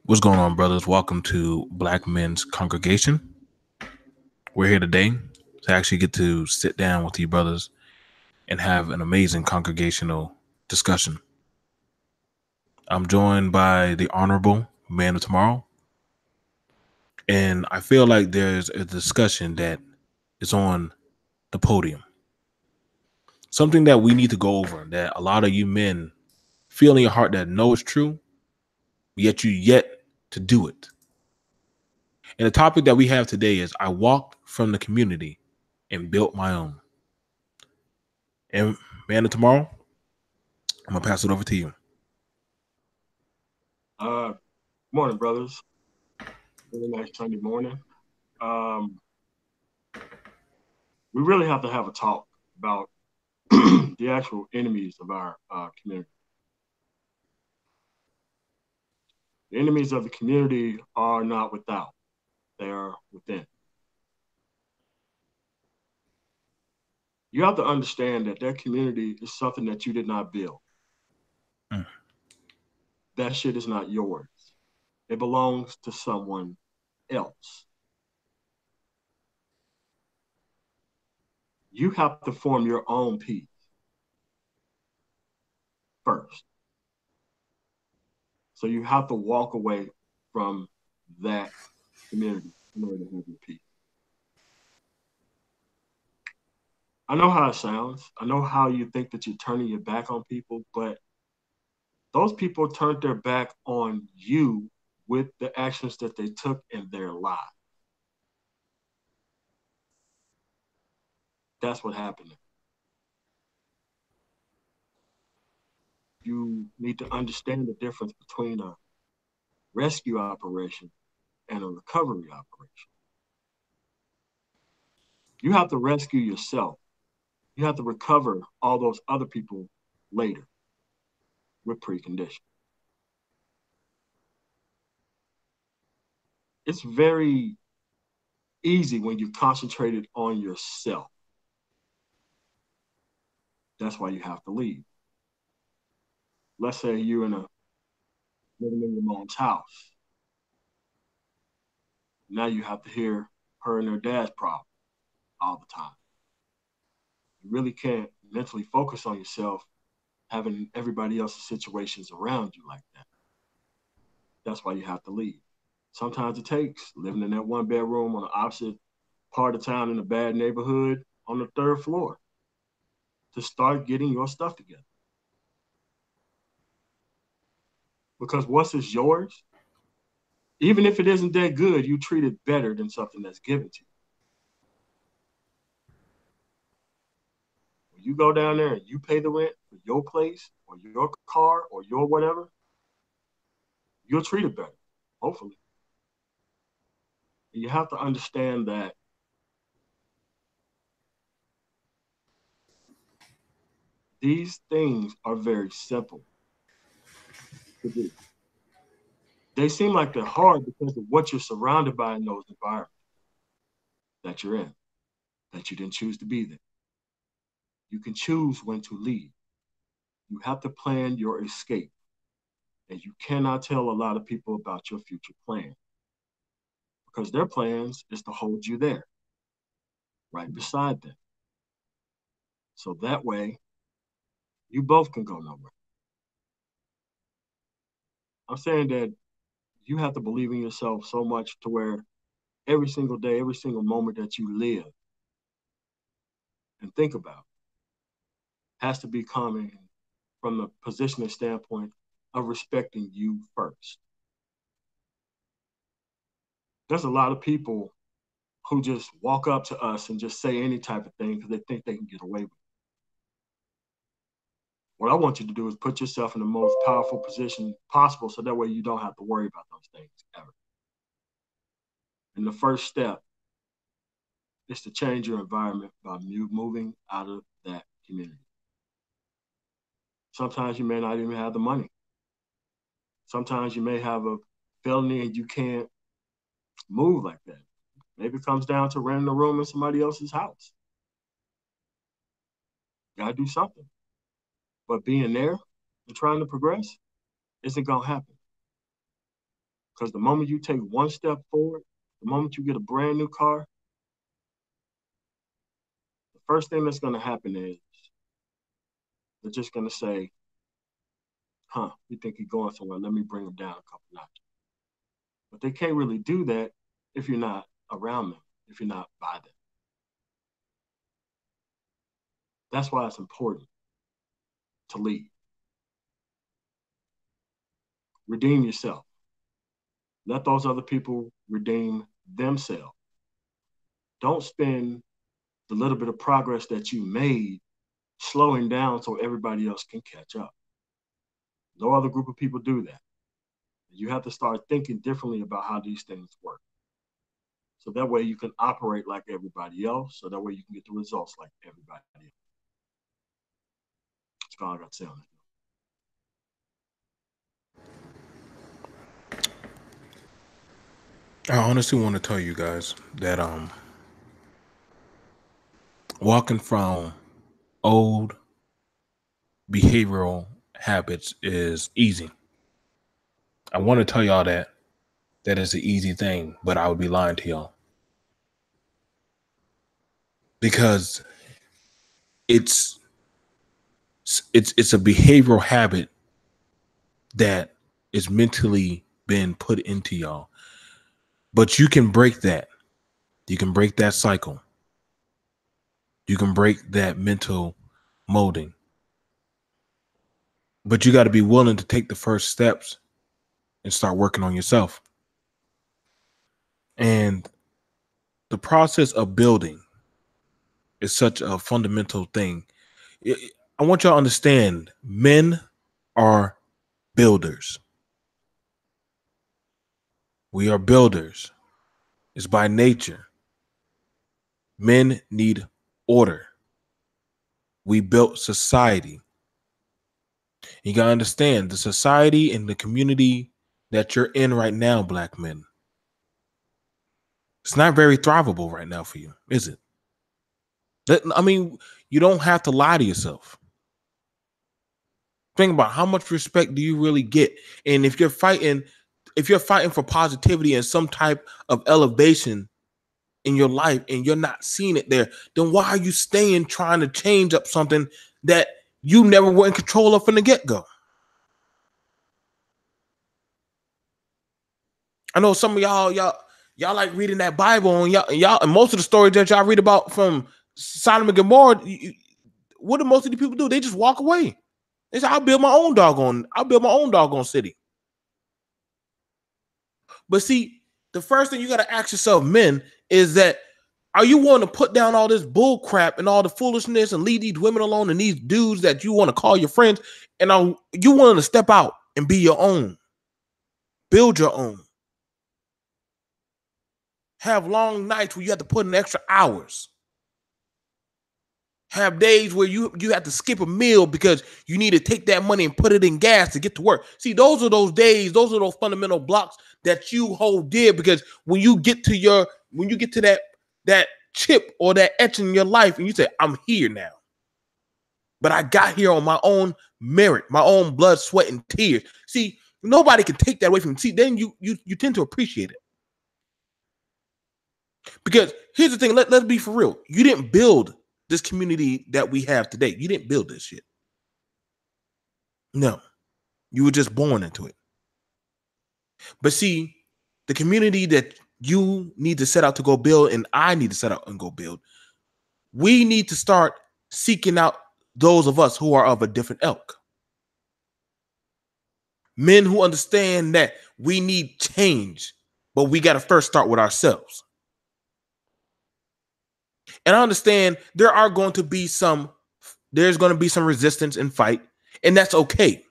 What's going on, brothers? Welcome to Black Men's Congregation. We're here today to actually get to sit down with you brothers and have an amazing congregational discussion. I'm joined by the Honorable Man of Tomorrow, and I feel like there's a discussion that is on the podium. Something that we need to go over that a lot of you men feel in your heart that know is true, yet you yet to do it. And the topic that we have today is I walked from the community and built my own. And Man of Tomorrow, I'm gonna pass it over to you. Uh, Morning, brothers. Really nice Sunday morning. Um, we really have to have a talk about the actual enemies of our community. The enemies of the community are not without; they are within. You have to understand that that community is something that you did not build. Mm. That shit is not yours. It belongs to someone else. You have to form your own peace first. So you have to walk away from that community in order to have your peace. I know how it sounds. I know how you think that you're turning your back on people, but those people turned their back on you with the actions that they took in their lives. That's what happened. You need to understand the difference between a rescue operation and a recovery operation. You have to rescue yourself. You have to recover all those other people later with preconditions. It's very easy when you concentrated on yourself. That's why you have to leave. Let's say you're in a living in your mom's house. Now you have to hear her and her dad's problem all the time. You really can't mentally focus on yourself having everybody else's situations around you like that. That's why you have to leave. Sometimes it takes living in that one bedroom on the opposite part of town in a bad neighborhood on the third floor to start getting your stuff together. Because once it's yours, even if it isn't that good, you treat it better than something that's given to you. When you go down there and you pay the rent for your place or your car or your whatever, you'll treat it better, hopefully. And you have to understand that these things are very simple to do. They seem like they're hard because of what you're surrounded by in those environments that you're in, that you didn't choose to be there. You can choose when to leave. You have to plan your escape. And you cannot tell a lot of people about your future plan because their plans is to hold you there, right beside them. So that way, you both can go nowhere. I'm saying that you have to believe in yourself so much to where every single day, every single moment that you live and think about has to be coming from the position and standpoint of respecting you first. There's a lot of people who just walk up to us and just say any type of thing because they think they can get away with it. What I want you to do is put yourself in the most powerful position possible so that way you don't have to worry about those things ever. And the first step is to change your environment by moving out of that community. Sometimes you may not even have the money. Sometimes you may have a felony and you can't move like that. Maybe it comes down to renting a room in somebody else's house. You gotta do something. But being there and trying to progress isn't gonna happen. Because the moment you take one step forward, the moment you get a brand new car, the first thing that's going to happen is they're just going to say, huh, you think you're going somewhere? Let me bring them down a couple notches. But they can't really do that if you're not around them, if you're not by them. That's why it's important to lead. Redeem yourself. Let those other people redeem themselves. Don't spend the little bit of progress that you made slowing down so everybody else can catch up. No other group of people do that. You have to start thinking differently about how these things work. So that way you can operate like everybody else. So that way you can get the results like everybody else. That's all I got to say on that. I honestly want to tell you guys that walking from old behavioral habits is easy. I want to tell y'all that is an easy thing, but I would be lying to y'all. Because it's a behavioral habit that is mentally been put into y'all. But you can break that. You can break that cycle. You can break that mental molding. But you got to be willing to take the first steps and start working on yourself. And the process of building is such a fundamental thing. I want y'all to understand, men are builders. We are builders. It's by nature. Men need order. We built society. You gotta understand the society and the community that you're in right now, black men. It's not very thrivable right now for you, is it? I mean, you don't have to lie to yourself. Think about how much respect do you really get, and if you're fighting for positivity and some type of elevation in your life, and you're not seeing it there, then why are you staying trying to change up something that you never were in control of from the get-go? I know some of y'all like reading that Bible, and y'all and most of the stories that y'all read about from Sodom and Gomorrah, what do most of the people do? They just walk away. They say, I'll build my own doggone city. But see, the first thing you got to ask yourself, men, is that are you willing to put down all this bull crap and all the foolishness and leave these women alone and these dudes that you want to call your friends? And are you willing to step out and be your own? Build your own. Have long nights where you have to put in extra hours. Have days where you have to skip a meal because you need to take that money and put it in gas to get to work. See, those are those days, those are those fundamental blocks that you hold dear, because when you get to that chip or that etch in your life and you say, I'm here now. But I got here on my own merit, my own blood, sweat, and tears. See, nobody can take that away from you. See, then you tend to appreciate it. Because here's the thing, let's be for real. You didn't build this community that we have today. You didn't build this shit. No, you were just born into it. But see, the community that you need to set out to go build and I need to set out and go build, we need to start seeking out those of us who are of a different ilk. Men who understand that we need change, but we got to first start with ourselves. And I understand there's going to be some resistance and fight, and that's okay.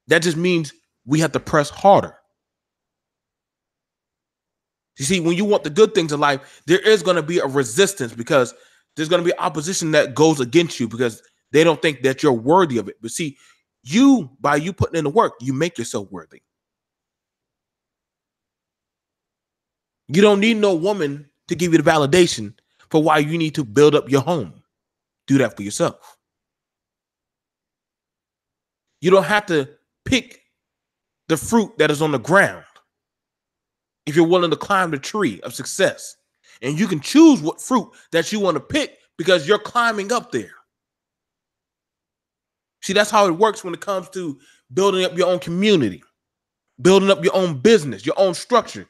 That just means we have to press harder. You see, when you want the good things in life, there is going to be a resistance, because there's going to be opposition that goes against you because they don't think that you're worthy of it. But see, by you putting in the work, you make yourself worthy. You don't need no woman to give you the validation for why you need to build up your home. Do that for yourself. You don't have to pick the fruit that is on the ground. If you're willing to climb the tree of success, and you can choose what fruit that you want to pick because you're climbing up there. See, that's how it works when it comes to building up your own community, building up your own business, your own structure,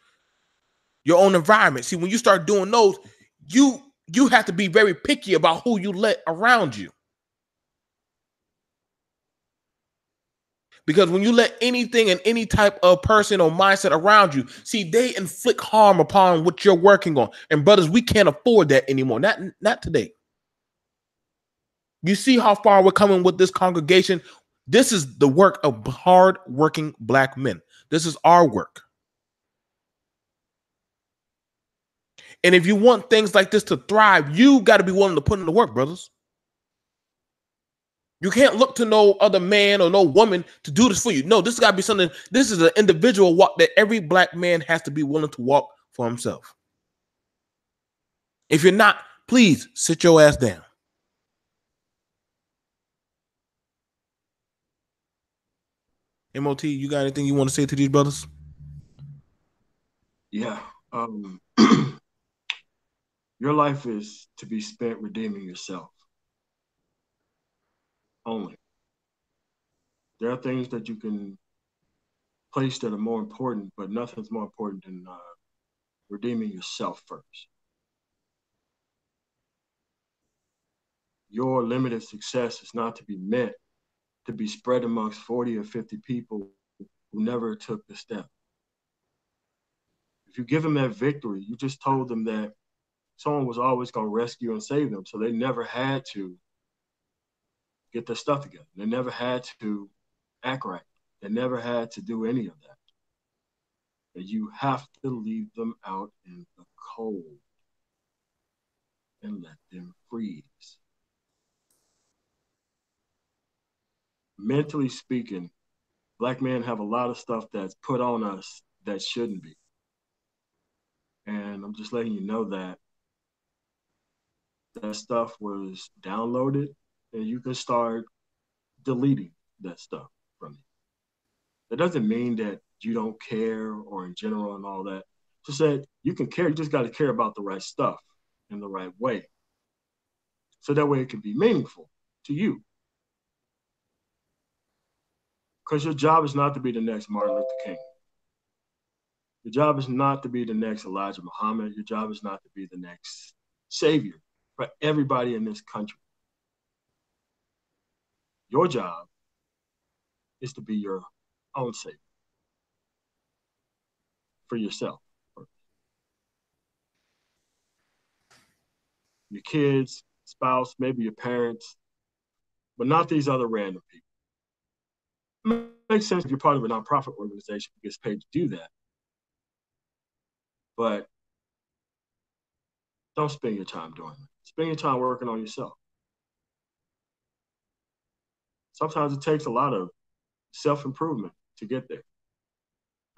your own environment. See, when you start doing those, you have to be very picky about who you let around you. Because when you let anything and any type of person or mindset around you, see, they inflict harm upon what you're working on. And brothers, we can't afford that anymore. Not today. You see how far we're coming with this congregation? This is the work of hard-working black men. This is our work. And if you want things like this to thrive, you got to be willing to put in the work, brothers. You can't look to no other man or no woman to do this for you. No, this got to be something. This is an individual walk that every black man has to be willing to walk for himself. If you're not, please sit your ass down. MOT, you got anything you want to say to these brothers? Yeah. Your life is to be spent redeeming yourself only. There are things that you can place that are more important, but nothing's more important than redeeming yourself first. Your limited success is not to be meant to be spread amongst 40 or 50 people who never took the step. If you give them that victory, you just told them that someone was always going to rescue and save them. So they never had to get their stuff together. They never had to act right. They never had to do any of that. But you have to leave them out in the cold and let them freeze. Mentally speaking, black men have a lot of stuff that's put on us that shouldn't be. And I'm just letting you know that that stuff was downloaded and you can start deleting that stuff from you. That doesn't mean that you don't care or in general and all that. Just that you can care, you just got to care about the right stuff in the right way. So that way it can be meaningful to you. Because your job is not to be the next Martin Luther King. Your job is not to be the next Elijah Muhammad. Your job is not to be the next savior for everybody in this country. Your job is to be your own savior for yourself. Your kids, spouse, maybe your parents, but not these other random people. It makes sense if you're part of a nonprofit organization who gets paid to do that. But don't spend your time doing that. Spend your time working on yourself. Sometimes it takes a lot of self-improvement to get there.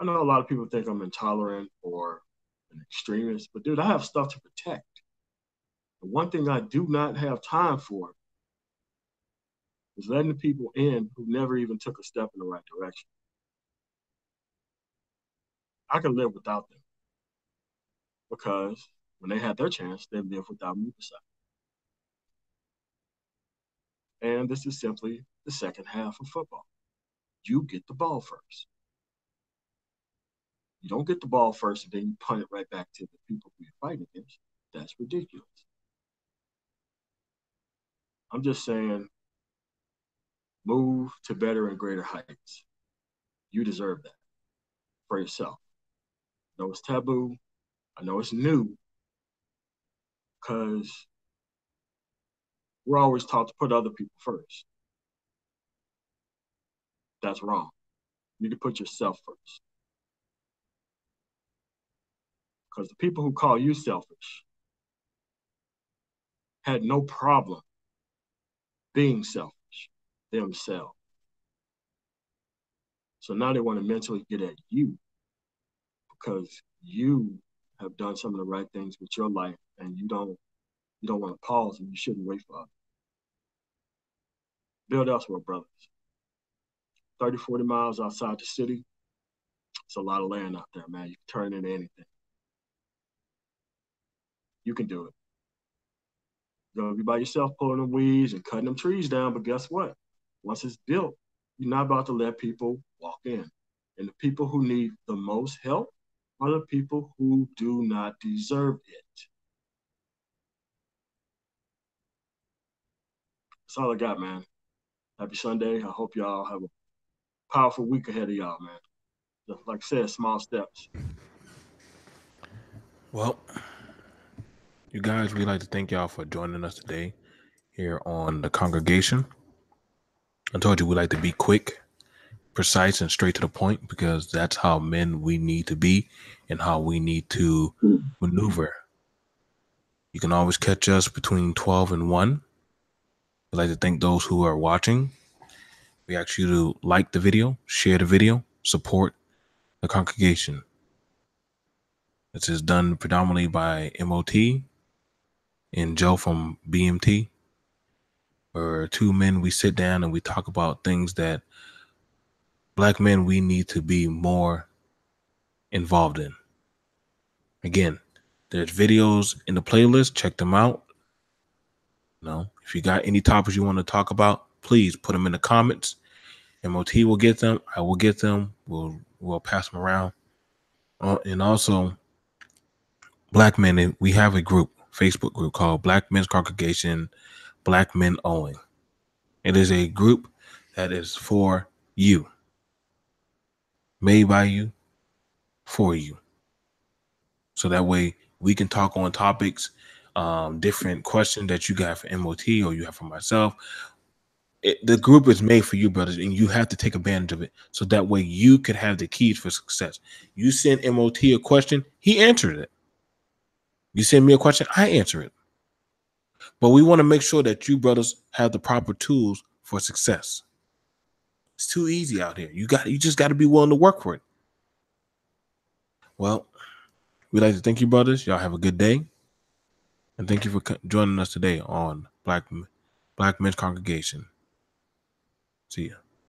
I know a lot of people think I'm intolerant or an extremist, but dude, I have stuff to protect. The one thing I do not have time for is letting the people in who never even took a step in the right direction. I can live without them because when they had their chance, they lived without me beside. And this is simply the second half of football. You get the ball first. You don't get the ball first and then you punt it right back to the people who you're fighting against. That's ridiculous. I'm just saying, move to better and greater heights. You deserve that for yourself. I know it's taboo. I know it's new because we're always taught to put other people first. That's wrong. You need to put yourself first. Because the people who call you selfish had no problem being selfish themselves. So now they want to mentally get at you because you have done some of the right things with your life and you don't want to pause and you shouldn't wait for others. Build elsewhere, brothers. 30, 40 miles outside the city, It's a lot of land out there, man. You can turn it into anything. You can do it. You're gonna be by yourself pulling them weeds and cutting them trees down, but guess what? Once it's built, you're not about to let people walk in. And the people who need the most help are the people who do not deserve it. That's all I got, man. Happy Sunday. I hope y'all have a powerful week ahead of y'all, man. Just like I said, small steps. Well, you guys, we'd like to thank y'all for joining us today here on the congregation. I told you we like to be quick, precise, and straight to the point because that's how men we need to be and how we need to maneuver. You can always catch us between 12 and 1. We'd like to thank those who are watching. We ask you to like the video, share the video, support the congregation. This is done predominantly by MOT and Joe from B.M.C. We're two men, we sit down and we talk about things that Black men we need to be more involved in. Again, there's videos in the playlist. Check them out. If you got any topics you want to talk about, please put them in the comments. MOT will get them. I will get them. We'll pass them around. And also, Black men, we have a group, Facebook group called Black Men's Congregation, Black Men Only. It is a group that is for you, made by you, for you. So that way we can talk on topics, different questions that you got for MOT or you have for myself. The group is made for you, brothers, and you have to take advantage of it. So that way you can have the keys for success. You send MOT a question, he answered it. You send me a question, I answer it. But we want to make sure that you brothers have the proper tools for success. It's too easy out here. You just got to be willing to work for it. Well, we'd like to thank you, brothers. Y'all have a good day. And thank you for joining us today on Black Men's Congregation. See ya.